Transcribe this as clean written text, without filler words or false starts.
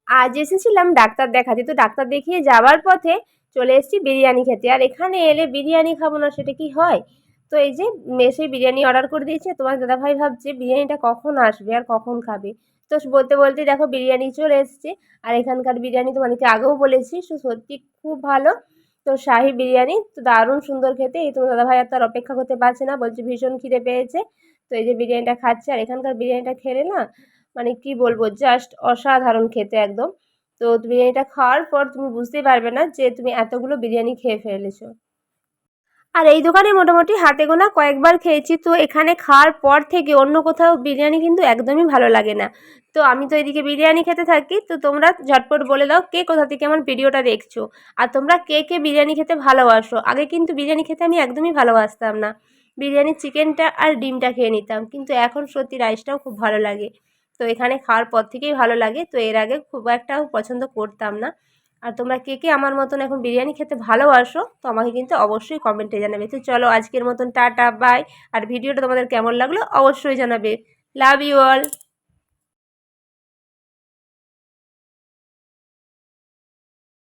আজ এসেছিলাম ডাক্তার দেখাতে, তো ডাক্তার দেখিয়ে যাওয়ার পথে চলে এসেছি বিরিয়ানি খেতে। আর এখানে এলে বিরিয়ানি খাবো না সেটা কি হয়? তো এই যে মেসে বিরিয়ানি অর্ডার করে দিয়েছে, তোমার দাদাভাই ভাবছে বিরিয়ানিটা কখন আসবে আর কখন খাবে। তো বলতে বলতেই দেখো বিরিয়ানি চলে এসছে। আর এখানকার বিরিয়ানি তোমাদেরকে আগেও বলেছি, সত্যি খুব ভালো। তো শাহি বিরিয়ানি তো দারুণ সুন্দর খেতে। এই তোমার দাদাভাই আর তার অপেক্ষা করতে পারছে না, বলছে ভীষণ খিদে পেয়েছে। তো এই যে বিরিয়ানিটা খাচ্ছে, আর এখানকার বিরিয়ানিটা খেলে না মানে কি বলবো, জাস্ট অসাধারণ খেতে একদম। তো বিরিয়ানিটা খাওয়ার পর তুমি বুঝতেই পারবে না যে তুমি এতগুলো বিরিয়ানি খেয়ে ফেলেছো। আর এই দোকানে মোটামুটি হাতে গোনা কয়েকবার খেয়েছি, তো এখানে খাওয়ার পর থেকে অন্য কোথাও বিরিয়ানি কিন্তু একদমই ভালো লাগে না। তো আমি তো এদিকে বিরিয়ানি খেতে থাকি, তো তোমরা ঝটপট বলে দাও কে কোথা থেকে আমার ভিডিওটা দেখছো, আর তোমরা কে কে বিরিয়ানি খেতে ভালোবাসো। আগে কিন্তু বিরিয়ানি খেতে আমি একদমই ভালোবাসতাম না, বিরিয়ানির চিকেনটা আর ডিমটা খেয়ে নিতাম, কিন্তু এখন সত্যি রাইসটাও খুব ভালো লাগে। তো এখানে খাওয়ার পর থেকেই ভালো লাগে, তো এর আগে খুব একটাও পছন্দ করতাম না। আর তোমরা কে কে আমার মতন এখন বিরিয়ানি খেতে ভালোবাসো, তো আমাকে কিন্তু অবশ্যই কমেন্টে জানাবে। তো চলো আজকের মতন টাটা বাই। আর ভিডিওটা তোমাদের কেমন লাগলো অবশ্যই জানাবে। Love you all.